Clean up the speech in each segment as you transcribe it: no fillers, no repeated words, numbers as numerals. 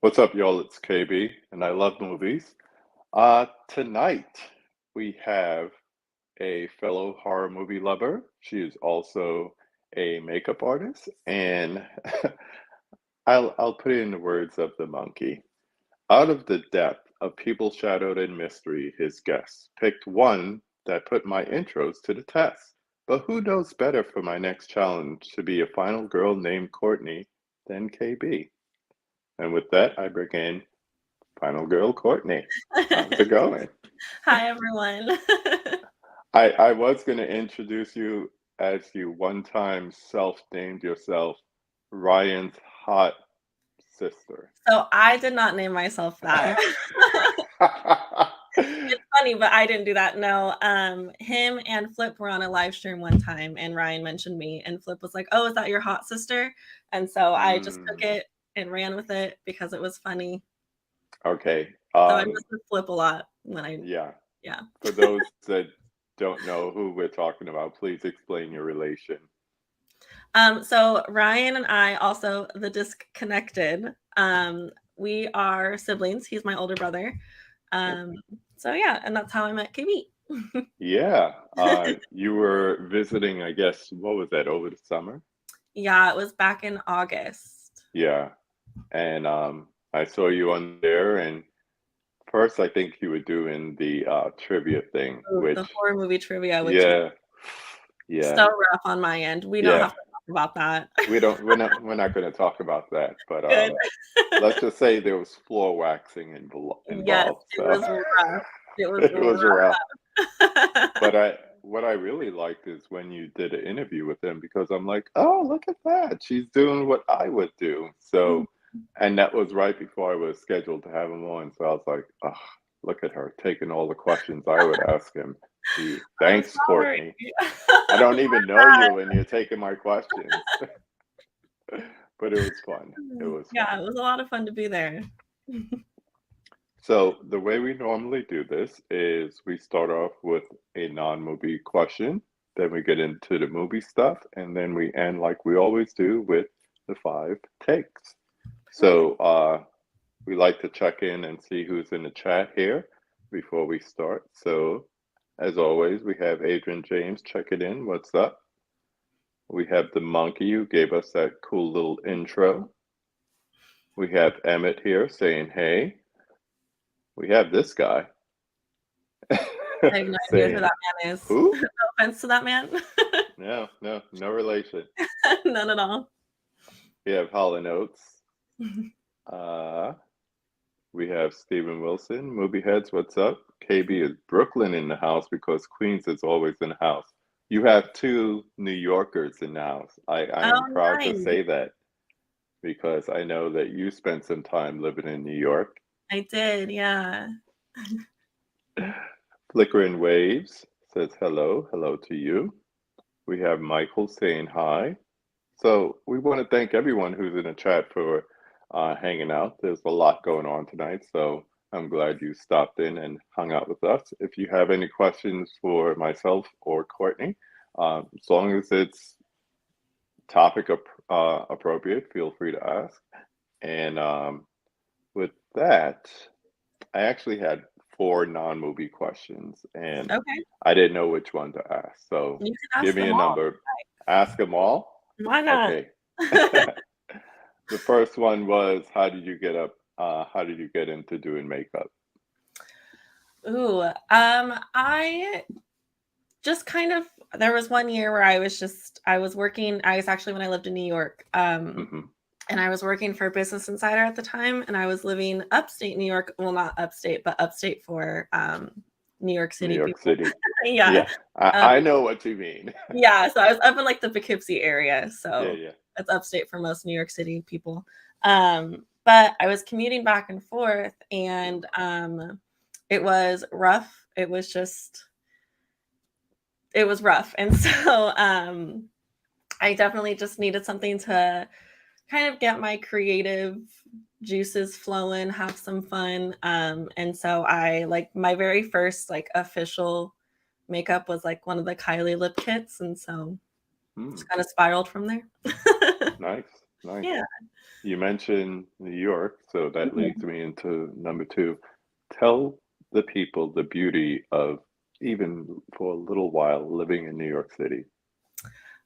What's up, y'all? It's KB, and I love movies. Tonight we have a fellow horror movie lover. She is also a makeup artist, and I'll put it in the words of the monkey. Out of the depth of people shadowed in mystery, his guests picked one that put my intros to the test. But who knows better for my next challenge to be a final girl named Courtney than KB? And with that, I bring in final girl, Courtney. How's it going? Hi, everyone. I was going to introduce you as you one time self-named yourself Ryan's hot sister. So I did not name myself that. It's funny, but I didn't do that. No, him and Flip were on a live stream one time, and Ryan mentioned me, and Flip was like, "Oh, is that your hot sister?" And so I just took Mm, it and ran with it because it was funny. okay. So I must have Flip a lot when Yeah. yeah. For those that don't know who we're talking about, please explain your relation. So Ryan and I also the disconnected. We are siblings. He's my older brother. Yep. Um, so yeah, and that's how I met KB. Yeah. You were visiting, I guess, what was that, over the summer? Yeah, it was back in August. Yeah. And I saw you on there, and first I think you were doing the trivia thing, Ooh, the which horror movie trivia, which was yeah, yeah, so rough on my end. We don't have yeah. to talk about that. We're not going to talk about that, but Good. let's just say there was floor waxing Yes, involved, it so was rough. It was it was rough. rough. But what I really liked is when you did an interview with him, because I'm like, oh, look at that. She's doing what I would do. So, and that was right before I was scheduled to have him on. So I was like, oh, look at her taking all the questions I would ask him. Gee, I'm thanks, sorry. Courtney. I don't even know you and you're taking my questions. But it was fun. It was Yeah, fun. it was a lot of fun to be there. So the way we normally do this is we start off with a non-movie question, then we get into the movie stuff, and then we end like we always do with the five takes. Perfect. So we like to check in and see who's in the chat here before we start. So as always, we have Adrian James checking in. What's up? We have the monkey who gave us that cool little intro. We have Emmett here saying hey. We have this guy I have no idea who saying that man is. who? No offense to that man. No, no, no relation. None at all. We have Hall and Oates. Uh, we have Stephen Wilson. Movie Heads, what's up? KB is Brooklyn in the house because Queens is always in the house. You have two New Yorkers in the house. I am Oh, proud to nice. say that because I know that you spent some time living in New York. I did, yeah. Flickering Waves says hello, hello to you. We have Michael saying hi. So we want to thank everyone who's in the chat for hanging out. There's a lot going on tonight, so I'm glad you stopped in and hung out with us. If you have any questions for myself or Courtney, as long as it's topic appropriate, feel free to ask. And with that, I actually had four non-movie questions, and Okay. I didn't know which one to ask. So You can give ask me them a all. number. Ask them all. Why not? Okay. The first one was how did you get up? How did you get into doing makeup? Ooh, I just kind of there was one year where I was working. I was actually when I lived in New York, Hmm. and I was working for Business Insider at the time, and I was living upstate New York. Well, not upstate, but upstate for New York New City York people. City. Yeah, Yeah, um, I know what you mean. yeah. So I was up in like the Poughkeepsie area, Yeah, so yeah. it's upstate for most New York City people. But I was commuting back and forth, and it was rough. It was rough. And so I definitely just needed something to kind of get my creative juices flowing, have some fun. And so I like my very first like official makeup was like one of the Kylie lip kits. And so Hmm, just kind of spiraled from there. nice. Nice. Yeah. You mentioned New York, so that leads Mhm. me into number two. Tell the people the beauty of, even for a little while, living in New York City,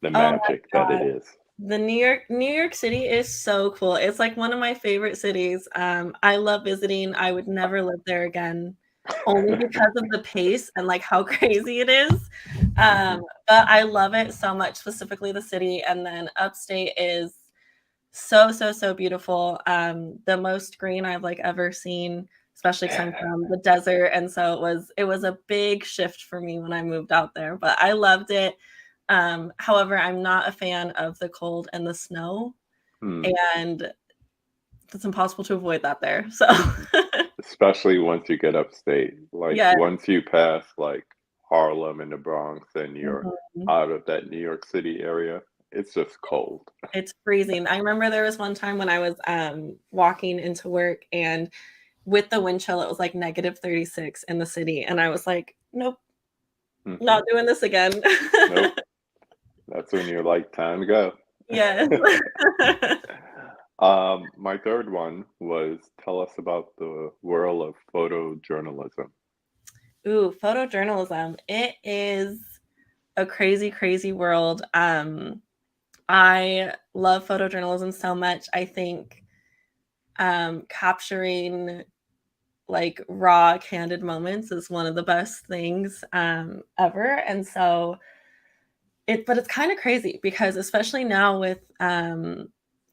the Oh my magic that it god. is. The New York City is so cool. It's like one of my favorite cities. I love visiting. I would never live there again, only because of the pace and like how crazy it is. Hmm. But I love it so much, specifically the city. And then upstate is so, so, so beautiful. The most green I've like ever seen, especially because I'm from the desert. And so it was a big shift for me when I moved out there. But I loved it. However, I'm not a fan of the cold and the snow, Hmm. and it's impossible to avoid that there. So Especially once you get upstate. Like yeah. once you pass like Harlem and the Bronx and you're Mhm. out of that New York City area, it's just cold. It's freezing. I remember there was one time when I was walking into work, and with the wind chill, it was like -36 in the city. And I was like, nope, Hmm. not doing this again. Nope. That's when you're like, time to go. Yes. My third one was tell us about the world of photojournalism. Ooh, photojournalism. It is a crazy, crazy world. I love photojournalism so much. I think capturing like raw, candid moments is one of the best things ever. And so but it's kind of crazy because especially now with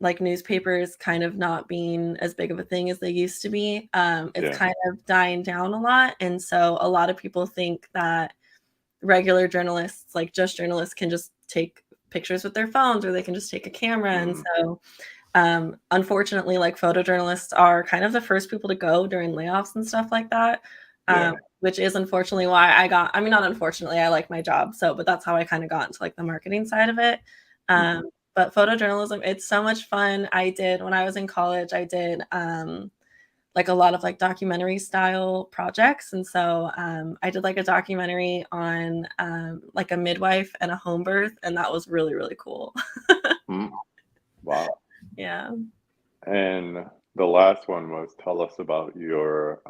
like newspapers kind of not being as big of a thing as they used to be, it's Yeah. kind of dying down a lot. And so a lot of people think that regular journalists, like just journalists, can just take pictures with their phones or they can just take a camera. And Mm, so unfortunately, like photojournalists are kind of the first people to go during layoffs and stuff like that, yeah. which is unfortunately why I mean, not unfortunately, I like my job. So, but that's how I kind of got into like the marketing side of it. Um, Hmm. but photojournalism, it's so much fun. I did, when I was in college, I did like a lot of like documentary style projects. And so I did like a documentary on like a midwife and a home birth. And that was really, really cool. Mm, wow. Yeah. And the last one was tell us about your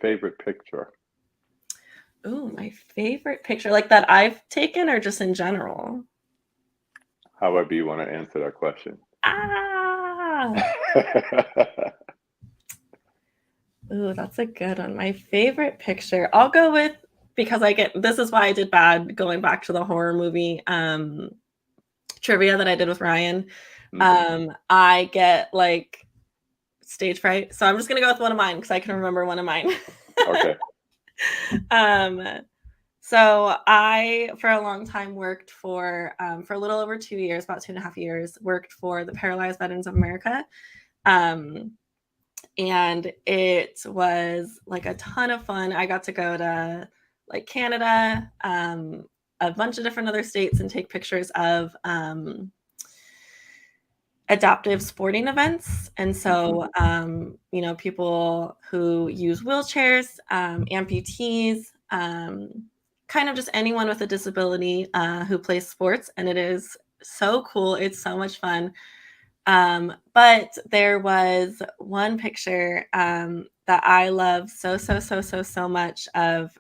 favorite picture, Ooh, my favorite picture, like that I've taken or just in general? however you want to answer that question. Ah! Ooh, that's a good one. My favorite picture, I'll go with, because this is why I did bad going back to the horror movie trivia that I did with Ryan. Hmm. I get like stage fright. So I'm just gonna go with one of mine because I can remember one of mine. Okay. um So I, for a long time, worked for a little over 2 years, about 2.5 years, worked for the Paralyzed Veterans of America. Um, and it was like a ton of fun. I got to go to like Canada, a bunch of different other states and take pictures of adaptive sporting events. And Hmm. so, people who use wheelchairs, amputees, kind of just anyone with a disability who plays sports. And it is so cool. It's so much fun. But there was one picture that I love so, so, so, so, so much of.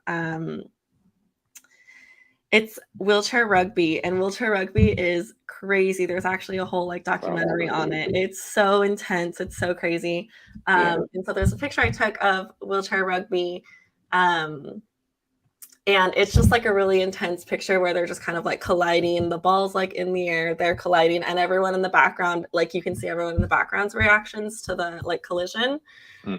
It's wheelchair rugby, and wheelchair rugby is crazy. There's actually a whole, like, Sounds documentary on it. crazy. It's so intense, it's so crazy. Yeah. And so there's a picture I took of wheelchair rugby, um, and it's just, like, a really intense picture where they're just kind of, like, colliding. The ball's, like, in the air, they're colliding, and everyone in the background, like, you can see everyone in the background's reactions to the, like, collision. Hmm.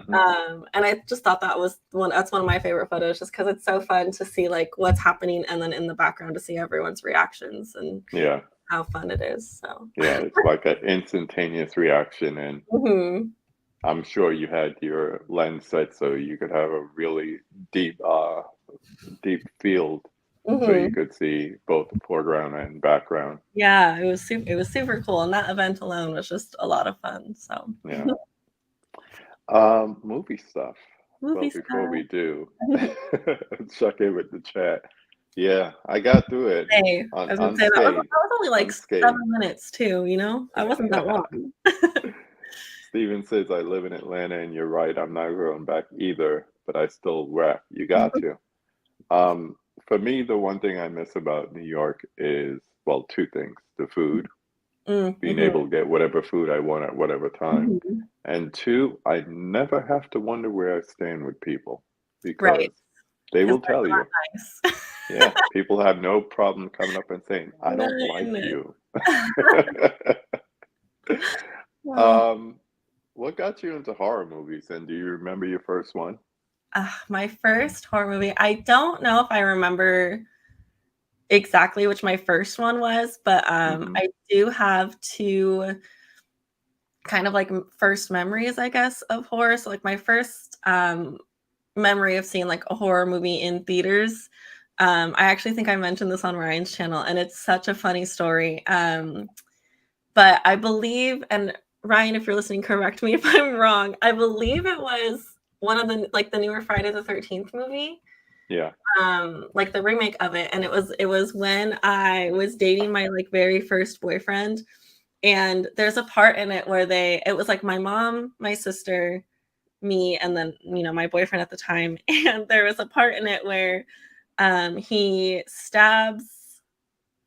And I just thought that's one of my favorite photos just because it's so fun to see like what's happening and then in the background to see everyone's reactions and Yeah. how fun it is. So Yeah. It's like an instantaneous reaction, and mhm. I'm sure you had your lens set so you could have a really deep, deep field, so you Mhm. could see both the foreground and background. Yeah, it was super cool, and that event alone was just a lot of fun. So Yeah. Movie stuff. Well, movie before stuff. we do, check in with the chat. Yeah, I got through it Say, I was gonna say that unscathed, was only like unscathed. 7 minutes too, you know? I wasn't that long. Steven says, I live in Atlanta, and you're right. I'm not going back either, but I still rap. You got to. Um, for me, the one thing I miss about New York is, well, two things: the food, being Mhm, able to get whatever food I want at whatever time, mhm. and two, I never have to wonder where I stand with people Right, because they 'cause will they're tell you. not nice. Yeah, people have no problem coming up and saying, I don't like None. you. Well, Um, what got you into horror movies, and do you remember your first one? my first horror movie, I don't know if I remember exactly which my first one was, but, Mhm. I do have 2 kind of like first memories, I guess, of horror. So, like, my first, memory of seeing, like, a horror movie in theaters, I actually think I mentioned this on Ryan's channel, and it's such a funny story, but I believe and Ryan, if you're listening, correct me if I'm wrong, I believe it was one of the like, the newer Friday the 13th movie, Yeah. like, the remake of it, and it was when I was dating my, like, very first boyfriend, and there's a part in it where it was, like, my mom, my sister, me, and then, my boyfriend at the time, and there was a part in it where, he stabs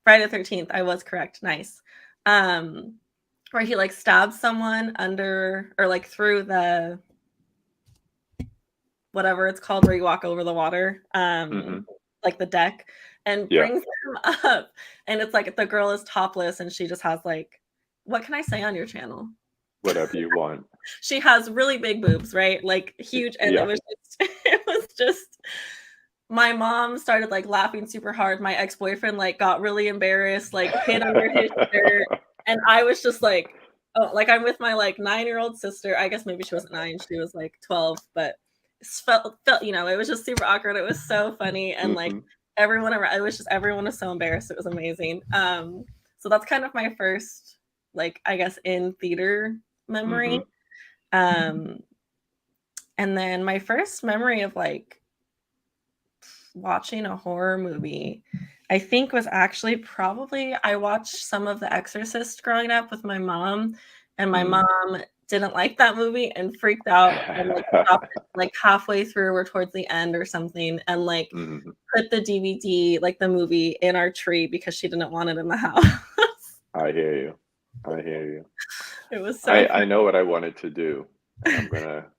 Friday the 13th, I was correct, nice. Um, where he, like, stabs someone under or, like, through the whatever it's called where you walk over the water, Mhm. like the deck, and Yeah. brings him up, and it's like the girl is topless, and she just has, like what can I say on your channel? Whatever you want. She has really big boobs, right? Like, huge, and it Yeah. was just it was just my mom started, like, laughing super hard, my ex-boyfriend, like, got really embarrassed, like, hid under his shirt, and I was just like, "Oh," like, I'm with my, like, 9-year-old sister. I guess maybe she wasn't 9, she was, like, 12, but felt it was just super awkward, it was so funny, and, like, Mhm. everyone was so embarrassed, it was amazing. So that's kind of my first, like, I guess, in theater memory. Mhm. Um, and then my first memory of, like, watching a horror movie, I think was actually probably I watched some of The Exorcist growing up with my mom, and my Mm. mom didn't like that movie and freaked out and, like, stopped it, like, halfway through or towards the end or something, and, like, Mhm. put the DVD, like, the movie in our tree because she didn't want it in the house. I hear you. I hear you. It was so I funny. know what I wanted to do, and I'm gonna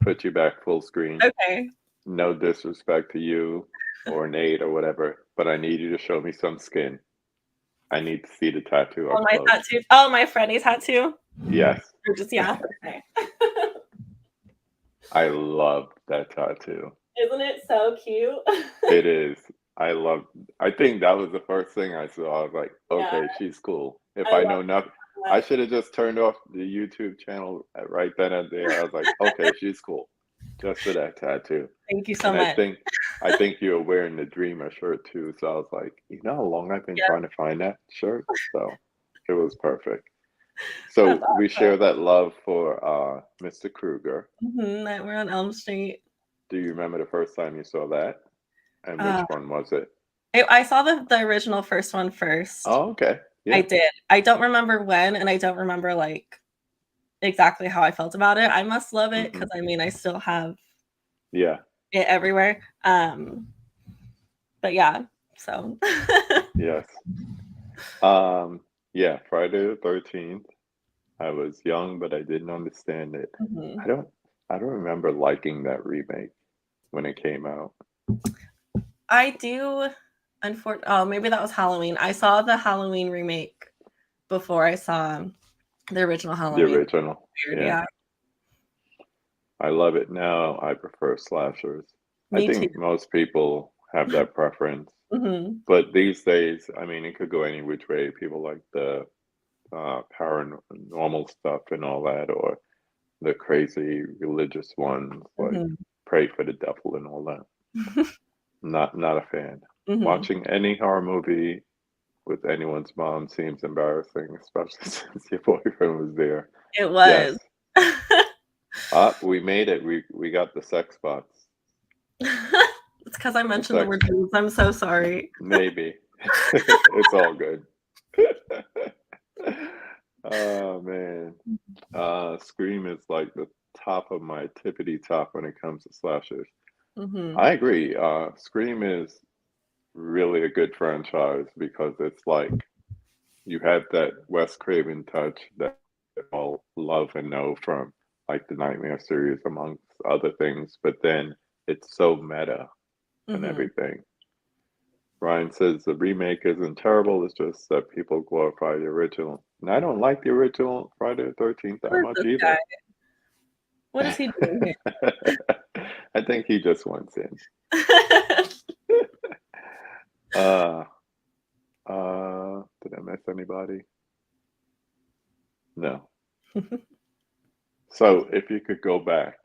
put you back full screen. Okay. No disrespect to you or Nate or whatever, but I need you to show me some skin. I need to see the tattoo Oh, up my close. tattoo oh, my Freddy's tattoo? Yes. Or just yeah, okay. I love that tattoo. Isn't it so cute? It is. I think that was the first thing I saw. I was like, Yeah, "Okay, she's cool." If I I love know nothing, I that. should have just turned off the YouTube channel right then and there. I was like, "Okay, she's cool." Just for that tattoo. Thank you so And much. I think you were wearing the Dreamer shirt too, so I was like, "You know how long I've been Yeah, trying to find that shirt?" So, it was perfect. that's So, we awesome. share that love for, Mr. Krueger. Nightmare on Elm Street. Do you remember the first time you saw that? And which Uh, one was it? I saw the original first one first. Oh, okay. I Yeah. did. I don't remember when, and I don't remember, like, exactly how I felt about it. I must love it because Mhm. I mean, I still have Yeah. it everywhere. But yeah, so Yes. Um, yeah, Friday the 13th. I was young, but I didn't understand it. I Mhm. don't I don't remember liking that remake when it came out. I do oh, maybe that was Halloween. I saw the Halloween remake before I saw the original The Halloween. original. Weird, Yeah. yeah. I love it now. I prefer slashers. I Me too. think most people have that preference. Mhm. But these days, I mean, it could go any which way. People like the paranormal stuff and all that, or the crazy religious ones like Mhm. pray for the devil and all that. Not a fan. Mhm. Watching any horror movie with anyone's mom seems embarrassing, especially since your boyfriend was there. It Yes. was. We made it. We got the sex bots. It's because I It's mentioned the like, word boobs. I'm so sorry. maybe. It's all good. Oh man. Scream is like the top of my tippity top when it comes to slashers. Hmm. I agree. Scream is really a good franchise because it's like you have that Wes Craven touch that we all love and know from like the Nightmare series, amongst other things, but then it's so meta and Hmm. everything. Ryan says the remake isn't terrible, it's just that people glorify the original. And I don't like the original Friday the 13th Who that is much this guy? either. What is he doing I think he just wants in. here? Uh, did I miss anybody? No. So if you could go back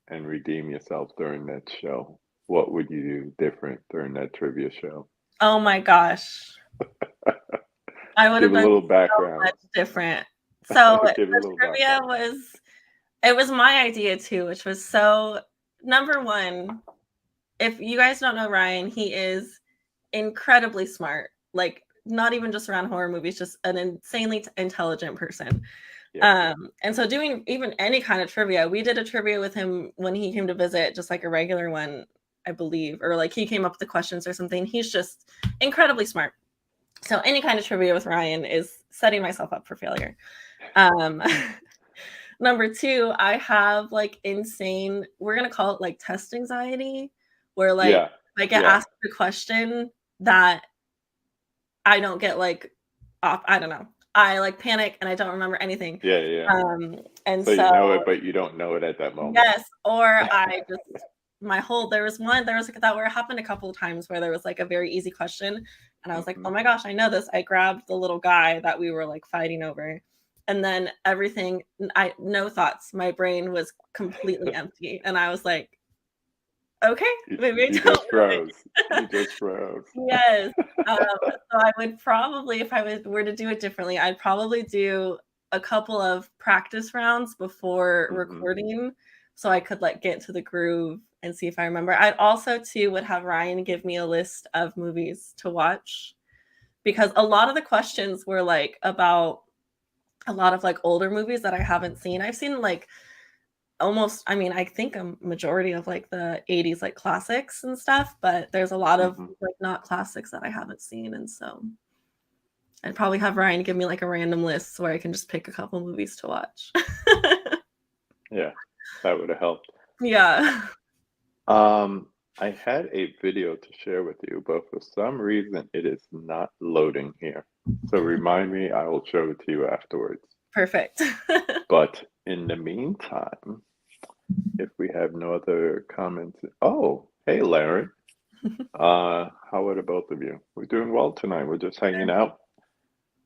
and redeem yourself during that show, what would you do different during that trivia show? Oh my gosh. I would Give have a done little so background. much different. So Give a the little trivia background. was it was my idea too, which was so number one, if you guys don't know Ryan, he is incredibly smart. Like not even just around horror movies, just an insanely intelligent person. Yep. And so doing even any kind of trivia, we did a trivia with him when he came to visit, just like a regular one, I believe, or like he came up with the questions or something. He's just incredibly smart. So any kind of trivia with Ryan is setting myself up for failure. Um, number two, I have like insane, we're gonna call it like test anxiety, where like Yeah. I get Yeah. asked a question that I don't get like off. I don't know. I like panic and I don't remember anything. Yeah. Yeah. And So you so know it, but you don't know it at that moment. yes, or I just my whole there was like that where it happened a couple of times where there was like a very easy question and I was like, Hmm. "Oh my gosh, I know this." I grabbed the little guy that we were like fighting over. And then everything I no thoughts. My brain was completely empty and I was like, "Okay, maybe I You don't just know froze. it." You just froze. Yes. So I would probably, if were to do it differently, I'd probably do a couple of practice rounds before Hmm. recording so I could like get to the groove and see if I remember. I'd also too would have Ryan give me a list of movies to watch because a lot of the questions were like about a lot of like older movies that I haven't seen. I've seen like almost, I mean, I think a majority of like the 80s like classics and stuff, but there's a lot of Hmm. like not classics that I haven't seen. And so I'd probably have Ryan give me like a random list where I can just pick a couple movies to watch. Yeah, that would have helped. Yeah. Um, I had a video to share with you, but for some reason it is not loading here. So remind me, I will show it to you afterwards. Perfect. But in the meantime, if we have no other comments, oh, hey Larry. How are the both of you? We're doing well tonight. We're just hanging out,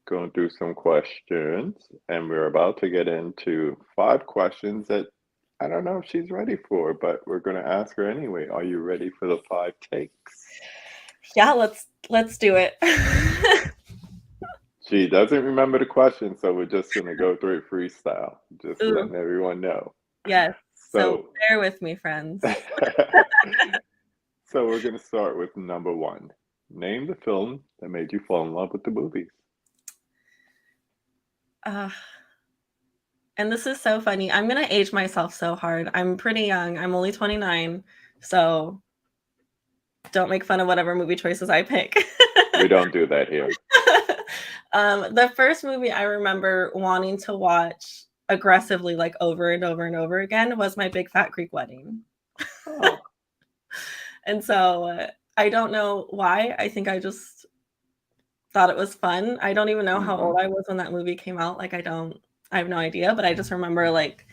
going through some questions, and we're about to get into 5 questions that I don't know if she's ready for, but we're going to ask her anyway. Are you ready for the 5 takes? Yeah, let's do it. She doesn't remember the question, so we're just going to go through it freestyle, just Ooh, letting everyone know. yes. So So, bear with me, friends. so we're going to start with number one. Name the film that made you fall in love with the movies. Uh, and this is so funny. I'm gonna age myself so hard. I'm pretty young. I'm only 29, so don't make fun of whatever movie choices I pick. We don't do that here. The first movie I remember wanting to watch aggressively, like over and over and over again, was My Big Fat Greek Wedding. Oh. And so I don't know why. I think I just thought it was fun. I don't even know how Mm-hmm. old I was when that movie came out. I have no idea, but I just remember like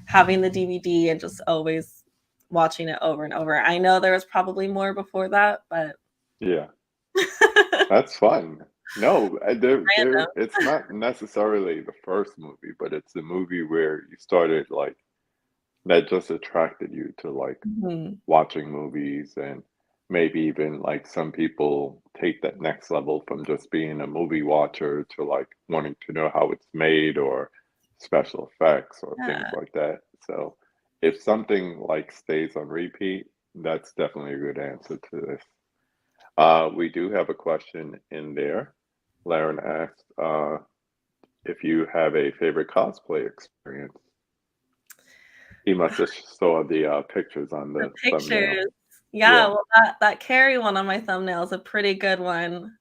having the DVD and just always watching it over and over. I know there was probably more before that, but Yeah. That's fun. No, random. it's not necessarily the first movie, but it's the movie where you started like that just attracted you to like Mhm. watching movies and maybe even like some people take that next level from just being a movie watcher to like wanting to know how it's made or special effects or things Yeah. like that. So if something like stays on repeat, That's definitely a good answer to this. We do have a question in there. Laren asked if you have a favorite cosplay experience. He must have saw the pictures on The the thumbnail. pictures. Yeah, Yeah. well, that Carrie one on my thumbnail is a pretty good one,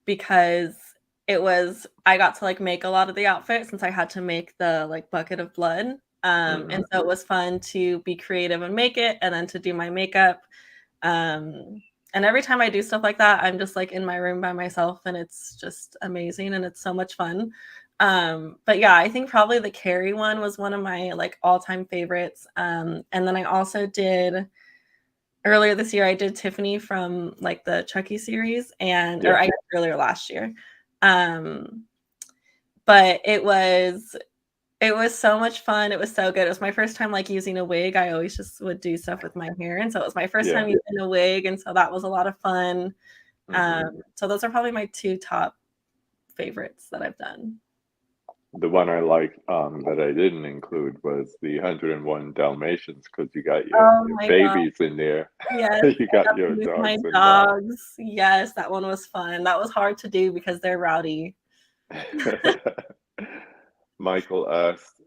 because I got to, like, make a lot of the outfit since I had to make the, like, bucket of blood, and Hmm. so it was fun to be creative and make it, and then to do my makeup, and every time I do stuff like that, I'm just, like, in my room by myself, and it's just amazing, and it's so much fun. But yeah, I think probably the Carrie one was one of my, like, all-time favorites, and then I also did earlier this year, I did Tiffany from, like, the Chucky series, or Yeah. I guess earlier last year, um, but it was so much fun, it was so good. It was my first time, like, using a wig. I always just would do stuff with my hair, and so it was my first Yeah. time using a wig, and so that was a lot of fun. Hmm. So those are probably my 2 top favorites that I've done. The one I like that I didn't include was the 101 Dalmatians because you got Oh your my god, babies in there. yes, You I got got your to use my dogs involved. dogs. Yes, that one was fun. That was hard to do because they're rowdy. Michael asked,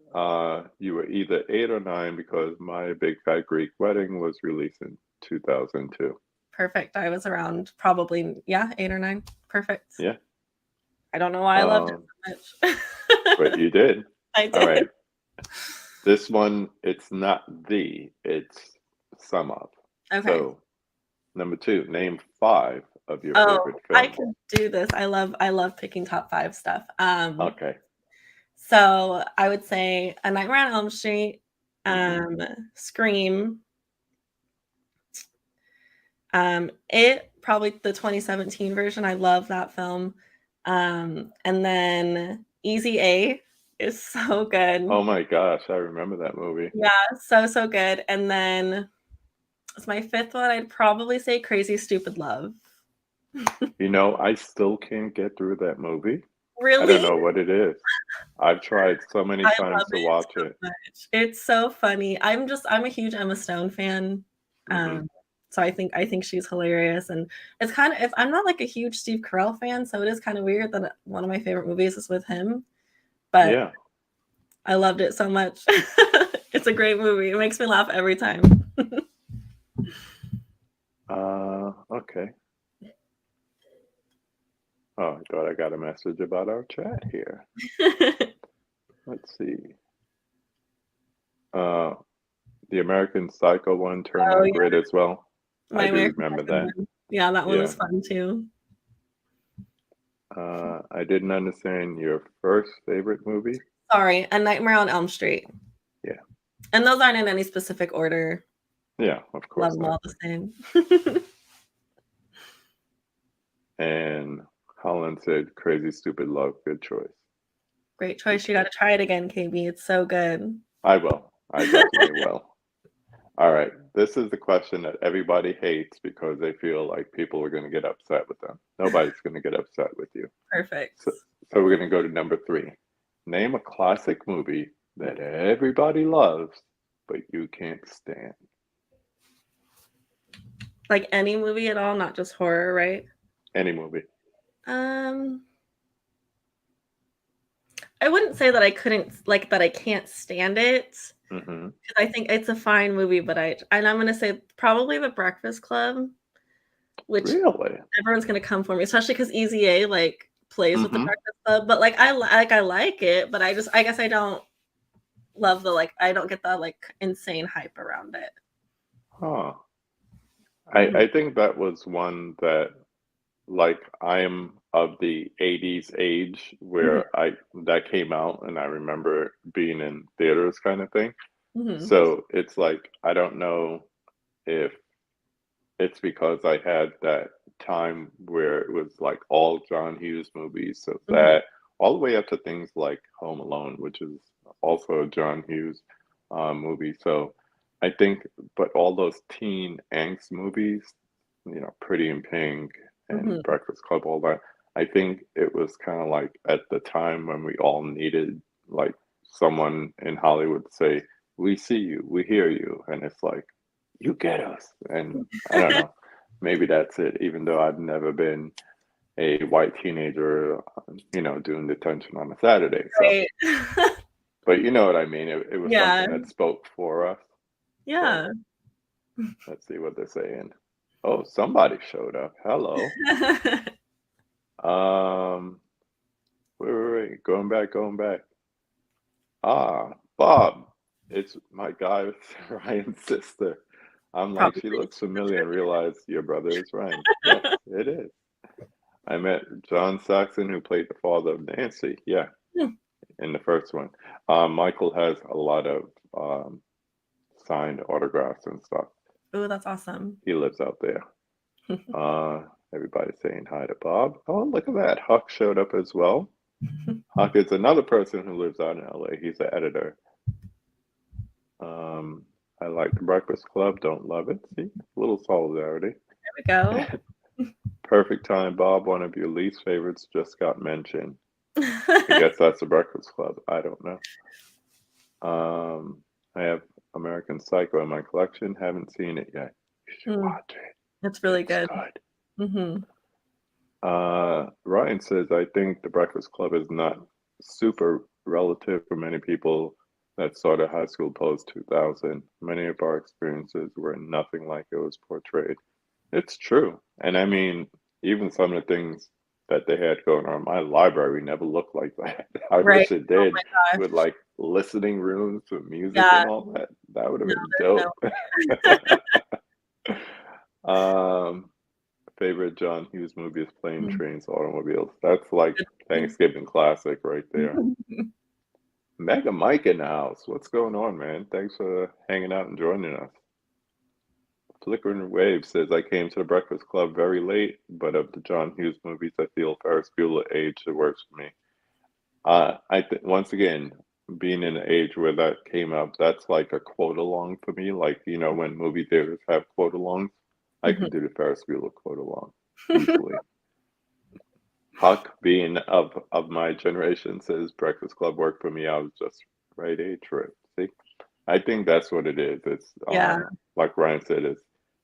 you were either 8 or 9 because My Big Fat Greek Wedding was released in 2002. Perfect. I was around probably, yeah, 8 or 9. Perfect. Yeah. I don't know why I loved Um, it so much. but you did. I All right. did. This one, it's not it's some of. Okay. So, number 2, name 5 of your Oh, favorite I films. can do this. I love picking top 5 stuff. Okay. So I would say A Nightmare on Elm Street, Hmm. um, Scream, It, probably the 2017 version. I love that film. And then Easy A is so good. Oh my gosh, I remember that movie. Yeah, so, so good. And then as my 5th one, I'd probably say Crazy Stupid Love. You know, I still can't get through that movie. I don't Really? know what it is. I've tried so many I love times to it watch so it. much. It's so funny. I'm a huge Emma Stone fan. Hmm. Um, so I think she's hilarious, and I'm not like a huge Steve Carell fan, so it is kind of weird that one of my favorite movies is with him, but Yeah. I loved it so much. It's a great movie. It makes me laugh every time. Okay. Oh, I thought I got a message about our chat here. Let's see. Uh, the American Psycho one turned Oh out yeah, great as well. My I do American remember Psycho that. one. Yeah, that one was Yeah. fun too. I didn't understand your first favorite movie. Sorry, A Nightmare on Elm Street. Yeah. And those aren't in any specific order. Yeah, of Love course them not. all the same. And Holland said, "Crazy Stupid Love." Good choice. Great Good choice. You got to choice. try it again, KB. It's so good. I will. I definitely will. All right. This is the question that everybody hates because they feel like people are going to get upset with them. Nobody's going to get upset with you. Perfect. So, so we're going to go to number 3. Name a classic movie that everybody loves, but you can't stand. Like any movie at all, not just horror, right? Any movie. Um, I wouldn't say that I can't stand it, Hmm. 'cause I think it's a fine movie, but I'm gonna say probably The Breakfast Club, which Really? everyone's gonna come for me, especially because Easy A, like, plays with The Hmm. Breakfast Club, but, like, I like it, but I guess I don't love I don't get the, like, insane hype around it. Huh. Mhm, I think that was one that, like, I am of the 80s age mhm, where I that came out and I remember being in theaters kind of thing. mhm, So it's like I don't know if it's because I had that time where it was like all John Hughes movies, so mhm, that all the way up to things like Home Alone, which is also a John Hughes movie. So I think, but all those teen angst movies, Pretty in Pink and mhm, Breakfast Club, all that. I think it was kind of like at the time when we all needed like someone in Hollywood to say, we see you, we hear you, and it's like, you get us. And I don't know, maybe that's it. Even though I've never been a white teenager, doing detention on a Saturday. So, Right. but you know what I mean. It was Yeah. something that spoke for us. So Yeah. let's see what they're saying. Oh, somebody showed up. Hello. Um, wait. Going back, going back. Ah, Bob. It's my guy, Ryan's sister. I'm like, Probably she looks sister. familiar and realize your brother is Ryan. Yes, it is. I met John Saxon, who played the father of Nancy. Yeah, in the first one. Michael has a lot of um, signed autographs and stuff. Oh, that's awesome. He lives out there. Uh, Everybody's saying hi to Bob. Oh, look at that. Huck showed up as well. Huck is another person who lives out in LA. He's the editor. I like the Breakfast Club. Don't love it. See, a little solidarity. There we Perfect time, Bob. One of your least favorites just got mentioned. I go. guess that's the Breakfast Club. I don't know. I have American Psycho in my collection. Haven't seen it yet. You should watch it. It's really It's good. good. Hmm. Ryan says, I think the Breakfast Club is not super relative for many people that started high school post 2000. Many of our experiences were nothing like it was portrayed. It's true. And I mean, even some of the things that they had going on, my library never looked like that. I Right. wish it Oh did, my with gosh. like listening rooms with music Yeah. and all that. That would have No, been there's dope. um, Favorite John Hughes movie is Plane, no. Trains, Automobiles. That's like Thanksgiving classic right there. Mega Mike in the house. What's going on, man? Thanks for hanging out and joining us. Flickering Wave says, I came to the Breakfast Club very late, but of the John Hughes movies, I feel Ferris Bueller age that works for me. Once again, being in the age where that came out, that's like a quote along for me. Like, when movie theaters have quote alongs, I Mhm. could do the Ferris Bueller quote along easily. Huck, being of my generation, says Breakfast Club worked for me. I was just right age for it. See, I think that's what it is. It's Yeah. like Ryan said, it's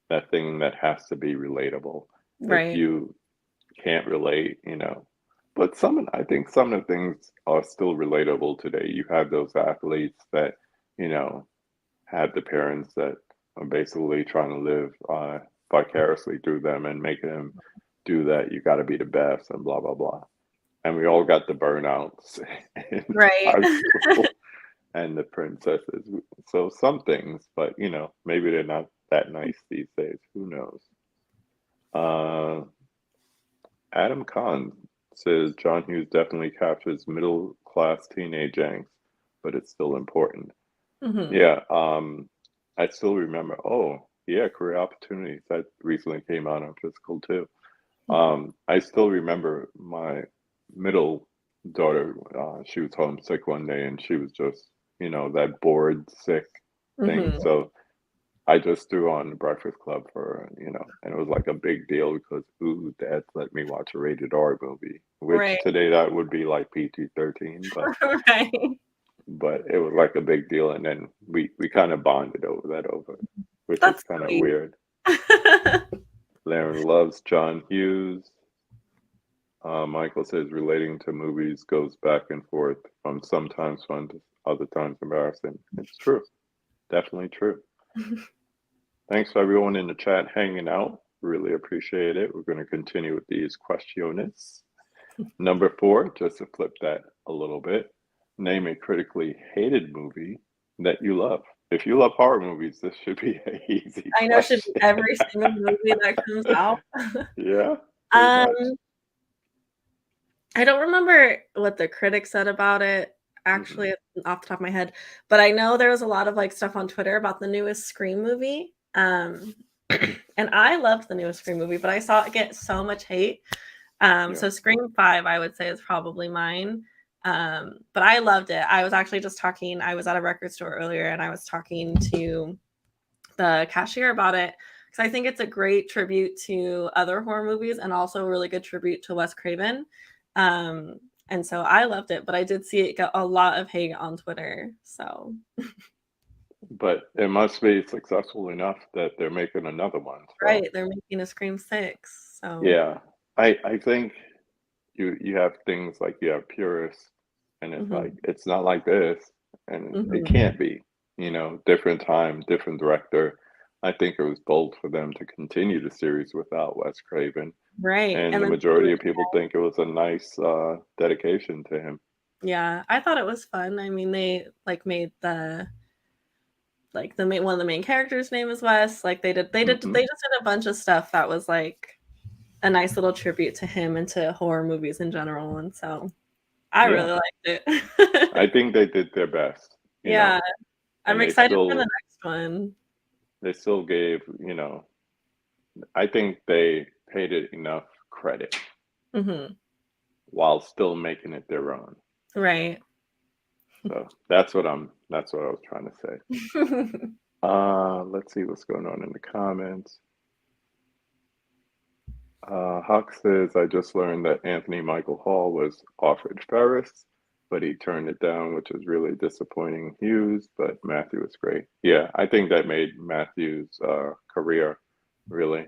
that thing that has to be relatable. If Right. you can't relate, but I think some of the things are still relatable today. You have those athletes that, you know, have the parents that are basically trying to live vicariously through them and making them do that. You got to be the best and blah blah blah. And we all got the burnouts in Right. high school and the princesses. So some things, but maybe they're not that nice these days. Who knows? Uh, Adam Kahn says John Hughes definitely captures middle class teenage angst, but it's still important. Hmm. Yeah, I still remember. Oh, yeah, Career Opportunities that recently came out on Physical too. I still remember my middle daughter. She was homesick one day, and she was just, that bored, sick thing. Hmm. So I just threw on the Breakfast Club for her, and it was like a big deal because, ooh, Dad let me watch a rated R movie, which Right. today that would be like PG-13, but Right. it was like a big deal, and then we kind of bonded over, which is That's kind of sweet. weird. Laren loves John Hughes. Michael says relating to movies goes back and forth from sometimes fun to other times embarrassing. It's true, definitely true. Thanks for everyone in the chat hanging out. Really appreciate it. We're going to continue with these questiones. Number 4, just to flip that a little bit, name a critically hated movie that you love. If you love horror movies, this should be an easy I know it should be question. every single movie that comes out. Yeah, pretty much. Um, I don't remember what the critics said about it, Hmm. actually, off the top of my head, but I know there was a lot of, like, stuff on Twitter about the newest Scream movie, and I loved the newest Scream movie, but I saw it get so much hate. Yeah. So Scream 5, I would say, is probably mine. But I loved it. I was actually just talking, I was at a record store earlier, and I was talking to the cashier about it because I think it's a great tribute to other horror movies and also a really good tribute to Wes Craven. Um, and so I loved it, but I did see it get a lot of hate on Twitter. So But it must be successful enough that they're making another one. So Right, they're making a Scream 6, so yeah, I think you have things like you have purists, and it's like mhm, it's not like this, and it mhm. can't be. Different time, different director. I think it was bold for them to continue the series without Wes Craven, Right, and and the then to do majority it of people think it was a nice dedication to him. yeah, I thought it was fun. I mean, they, like, made the main one of the main characters' name is Wes, like, Hmm. they just did a bunch of stuff that was, like, a nice little tribute to him and to horror movies in general, and so I Yeah, really liked it. I think they did their best, Yeah, I'm and they excited for the still next one. they still gave, I think they paid it enough credit Mhm. while still making it their own. Right. So that's what I was trying to say. Let's see what's going on in the comments. Huck says, I just learned that Anthony Michael Hall was offered Ferris, but he turned it down, which is really disappointing. Hughes, but Matthew was great. Yeah, I think that made Matthew's career really.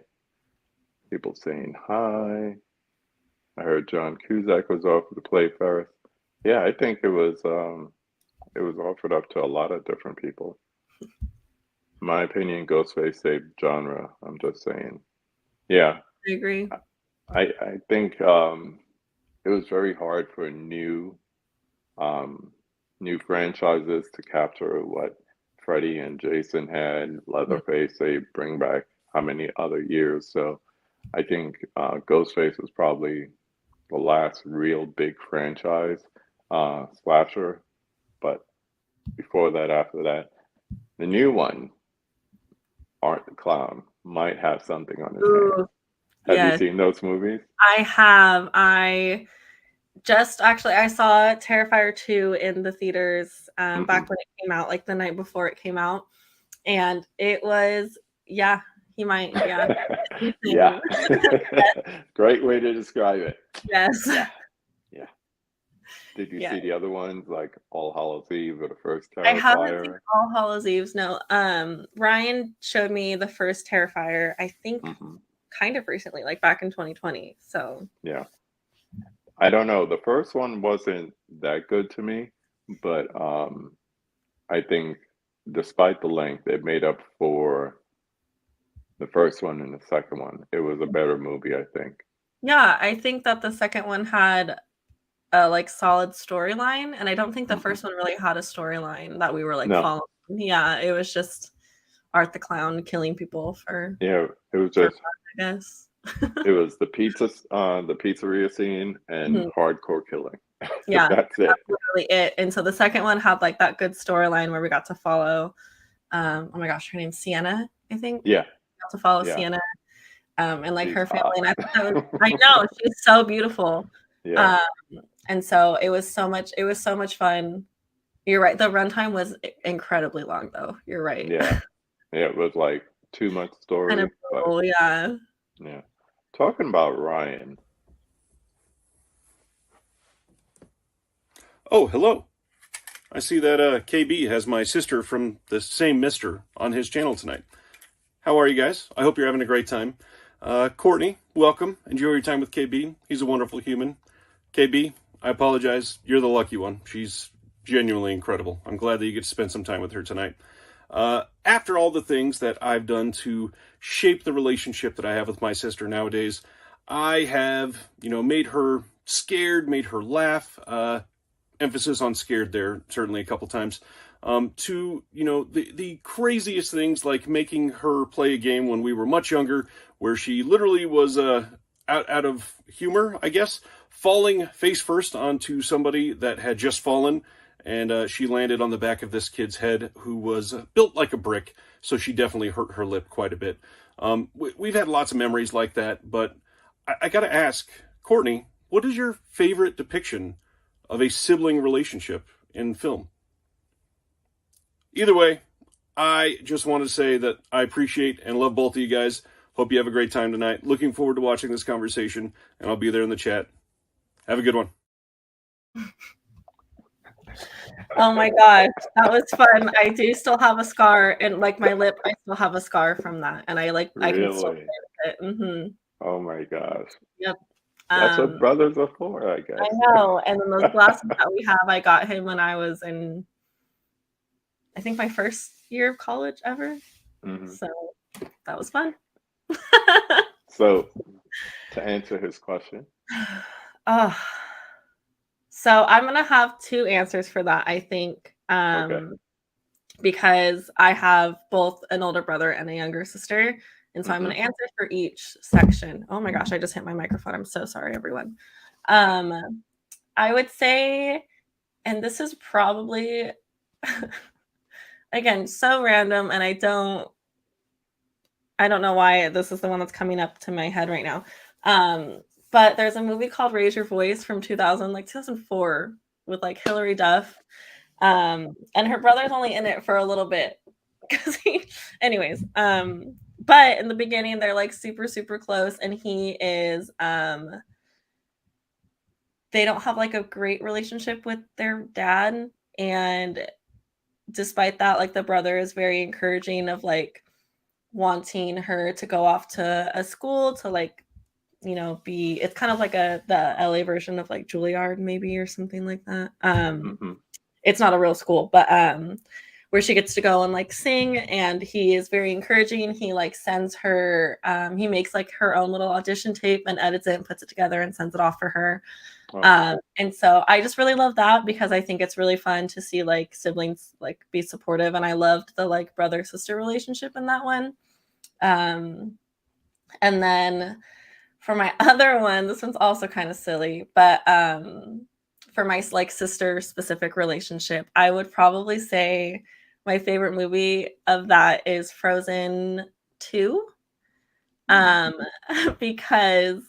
People saying hi. I heard John Cusack was offered to play Ferris. Yeah, I think it was offered up to a lot of different people. In my opinion, Ghostface saved genre. I'm just saying. Yeah, I agree. I think it was very hard for um, new franchises to capture what Freddy and Jason had. Mm. Leatherface, they bring back how many other years? So I think Ghostface was probably the last real big franchise slasher. But before that, after that, the new one, Art the Clown, might have something on his hands. Ooh, Have you yes, seen those movies? I have. I saw Terrifier 2 in the theaters, Hmm. back when it came out, like, the night before it came out, and it was yeah, yeah, Yeah. insane. Great way to describe it. Yes. Yeah. Yeah. Did you Yeah. see the other ones like All Hallows Eve or the first I haven't seen Terrifier? All Hallows Eves, no, Ryan showed me the first Terrifier, I think Hmm. kind of recently, like, back in 2020, so Yeah. I don't know. The first one wasn't that good to me, but I think despite the length, it made up for the first one and the second one. It was a better movie, I think. yeah, I think that the second one had a, like, solid storyline, and I don't think the Hmm. first one really had a storyline that we were, like, No. following. Yeah, it was just Art the Clown killing people Yeah, it was for just fun, I guess. it was the pizzeria scene and Mhm. hardcore killing. Yeah, That's it. that's literally it, and so the second one had, like, that good storyline where we got to follow, oh my gosh, her name's Sienna, I think? Yeah, Got to follow yeah. Sienna, and, like, She's her family, hot. and I thought that was I know, she's so beautiful, Yeah, um, and so it was so much fun. You're right, the runtime was I incredibly long, though, you're right. yeah. Yeah, it was like too much Kind of story, but brutal, yeah. yeah. Talking about Ryan. Oh, hello. I see that KB has my sister from the same mister on his channel tonight. How are you guys? I hope you're having a great time. Courtney, welcome. Enjoy your time with KB. He's a wonderful human. KB, I apologize. You're the lucky one. She's genuinely incredible. I'm glad that you get to spend some time with her tonight. After all the things that I've done to shape the relationship that I have with my sister nowadays, I have, made her scared, made her laugh, emphasis on scared there, certainly a couple times. To the craziest things like making her play a game when we were much younger, where she literally was out of humor, I guess, falling face first onto somebody that had just fallen, and she landed on the back of this kid's head who was built like a brick, so she definitely hurt her lip quite a bit. We've had lots of memories like that, but I got to ask, Courtney, what is your favorite depiction of a sibling relationship in film? Either way, I just want to say that I appreciate and love both of you guys. Hope you have a great time tonight. Looking forward to watching this conversation, and I'll be there in the chat. Have a good one. Oh my gosh, that was fun. I do still have a scar, and like my lip, I still have a scar from that, and I can still Really? play with it. Oh my gosh. Yep. That's what Um, brothers are for, I I guess. know. And then those glasses that we have, I got him when I was in, I think, my first year of college ever. Hmm. So that was fun. So, to answer his question, Oh, so I'm gonna have two answers for that, I think. okay. Because I have both an older brother and a younger sister. And so I'm Hmm. going to answer for each section. Oh my gosh, I just hit my microphone. I'm so sorry, everyone. I would say, and this is probably, again, so random, and I don't know why this is the one that's coming up to my head right now. But there's a movie called Raise Your Voice from 2004 with like Hilary Duff. And her brother's only in it for a little bit because anyways, but in the beginning they're like super super close, and he is they don't have like a great relationship with their dad, and despite that, like the brother is very encouraging of like wanting her to go off to a school to like be, it's kind of like the LA version of like Juilliard maybe or something like that. Hmm. It's not a real school, but where she gets to go and like sing, and he is very encouraging. He like sends her he makes like her own little audition tape and edits it and puts it together and sends it off for her. Oh, And so I just really love that because I think it's really fun to see like siblings like be supportive, and I loved the like brother sister relationship in that one. And then for my other one, this one's also kind of silly, but for my like sister specific relationship, I would probably say my favorite movie of that is Frozen 2. Um because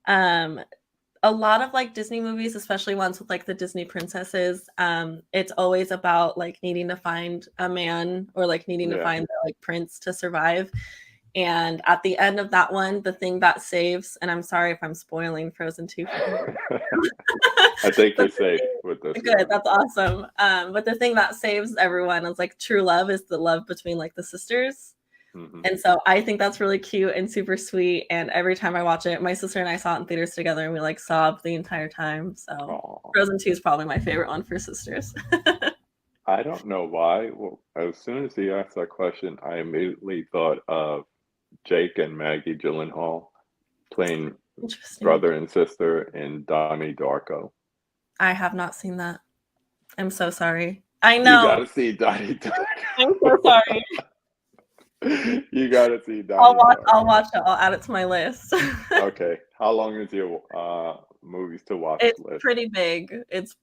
um a lot of like Disney movies, especially ones with like the Disney princesses, it's always about like needing to find a man or like needing to yeah. find the like prince to survive. And at the end of that one, the thing that saves, and I'm sorry if I'm spoiling Frozen 2 for anybody. I think you're But safe with this good, one. that's awesome. But the thing that saves everyone is like true love is the love between like the sisters. Hmm. And so I think that's really cute and super sweet. And every time I watch it, my sister and I saw it in theaters together and we like sobbed the entire time. So Oh, Frozen 2 is probably my favorite one for sisters. I don't know why. Well, as soon as he asked that question, I immediately thought of Jake and Maggie Gyllenhaal playing Interesting. brother and sister in Donnie Darko. I have not seen that. I'm so sorry. I You know. gotta see Donnie I'm so Darko. sorry. You gotta see Donnie I'll Darko. watch it. I'll add it to my list. Okay. How long is your movies to watch It's list? pretty big. It's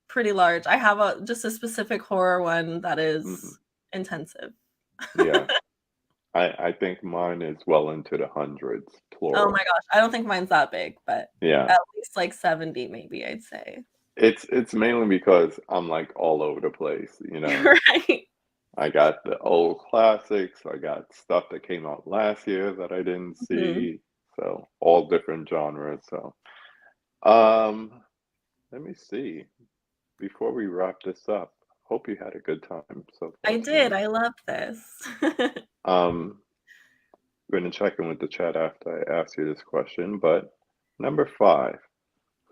pretty large. I have a just a specific horror one that Hmm. is intensive. Yeah. I think mine is well into the hundreds, Oh my plural. gosh, I don't think mine's that big, but Yeah. at least like 70 maybe, I'd say. It's mainly because I'm like all over the place, you know. Right. I got the old classics, I got stuff that came out last year that I didn't Mhm. see, so all different genres. So, um, let me see. Before we wrap this up, hope you had a good time so far I did. tonight. I love this. Um, we're gonna check in with the chat after I ask you this question, but number five,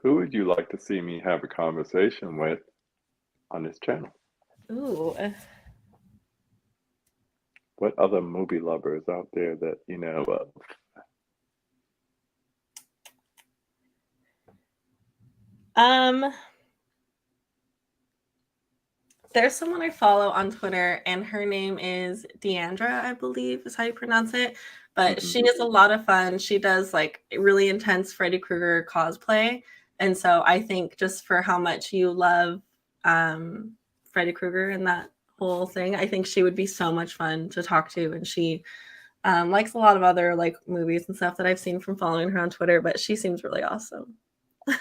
who would you like to see me have a conversation with on this channel? Ooh. What other movie lovers out there that you know of? Um, there's someone I follow on Twitter, and her name is Deandra, I believe is how you pronounce it. But Hmm. she is a lot of fun. She does like really intense Freddy Krueger cosplay. And so I think just for how much you love Freddy Krueger and that whole thing, I think she would be so much fun to talk to. And she likes a lot of other like movies and stuff that I've seen from following her on Twitter, but she seems really awesome.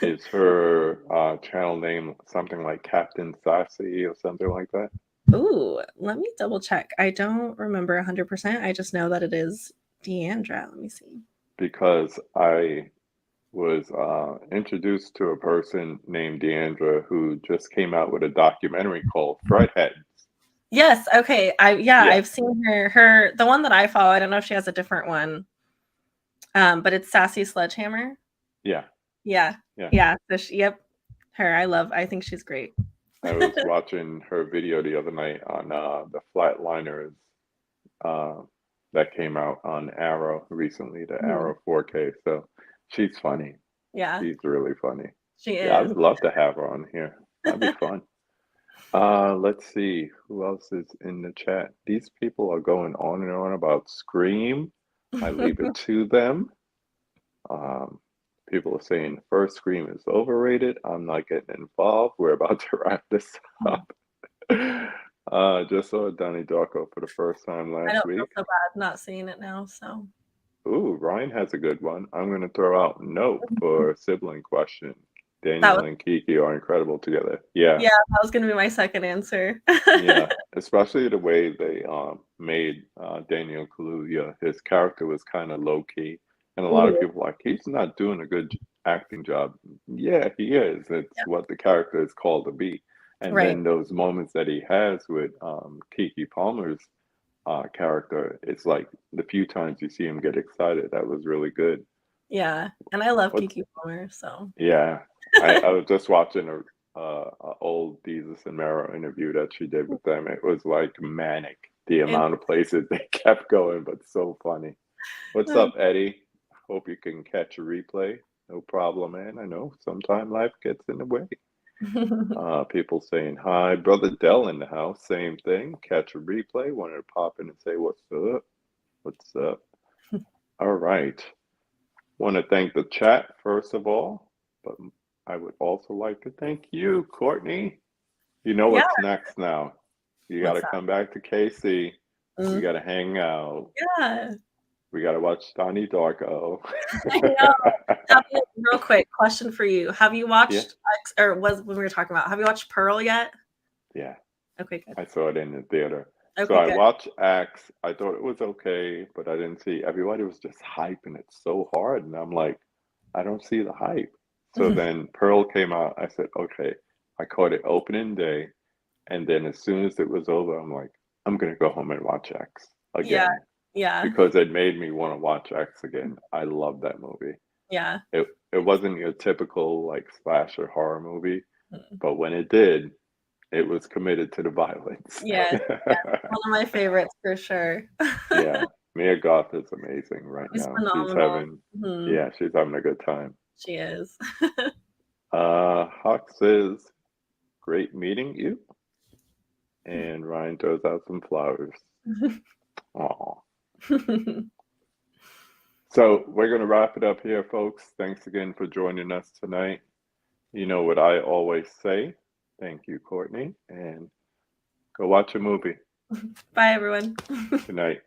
Is her channel name something like Captain Sassy or something like that? Ooh, let me double check. I don't remember 100%. I just know that it is Deandra. Let me see. Because I was introduced to a person named Deandra who just came out with a documentary called Fredheads. Yes. Okay. Yeah. I've seen her. The one that I follow. I don't know if she has a different one. But it's Sassy Sledgehammer. Yeah. Yeah. Yeah. Yeah. So yep. Her. I think she's great. I was watching her video the other night on the Flatliners that came out on Arrow recently, the Arrow 4K. So she's funny. Yeah. She's really funny. She Yeah, I is. would love to have her on here. That'd be fun. Let's see who else is in the chat. These people are going on and on about Scream. I leave it to them. People are saying the first Scream is overrated. I'm not getting involved. We're about to wrap this up. Just saw Donnie Darko for the first time I last don't week. feel so bad not seeing it now. So. Ooh, Ryan has a good one. I'm going to throw out Nope for sibling question. Daniel and Kiki are incredible together. Yeah. Yeah, that was going to be my second answer. Yeah, especially the way they made Daniel Kaluuya. His character was kind of low key, and a lot of people were like, he's not doing a good acting job. Yeah, he is. It's what the character is called to be. And then those moments that he has with Kiki Palmer's character, it's like the few times you see him get excited, that was really good. Yeah, and I love Kiki Palmer, so. Yeah, I was just watching a old Desus and Mero interview that she did with them. It was like manic, the amount of places they kept going, but so funny. What's up, Eddie? Hope you can catch a replay. No problem, man. I know sometimes life gets in the way. People saying hi. Brother Dell in the house, same thing. Catch a replay. Wanted to pop in and say what's up. What's up? All right. Want to thank the chat first of all, but I would also like to thank you, Courtney. You know what's next now. You got to come back to KC. We got to hang out. Yeah. We got to watch Donnie Darko. I know. Real quick question for you. Have you watched, or was when we were talking about, have you watched Pearl yet? Yeah. Okay, good. I saw it in the theater. Okay, so I good. watched Axe. I thought it was okay, but I didn't see, everybody was just hyping it so hard. And I'm like, I don't see the hype. So then Pearl came out. I said, okay. I caught it opening day. And then as soon as it was over, I'm like, I'm going to go home and watch X again. Yeah. Because it made me want to watch X again. I love that movie. Yeah. It wasn't your typical like slasher horror movie, but when it did, it was committed to the violence. Yeah. One of my favorites for sure. Yeah. Mia Goth is amazing right She's now. phenomenal. She's having yeah, she's having a good time. She is. Hawk says, great meeting you. And Ryan throws out some flowers. Aw. So we're going to wrap it up here, folks. Thanks again for joining us tonight. You know what I always say. Thank you, Courtney. And go watch a movie. Bye, everyone. Good night.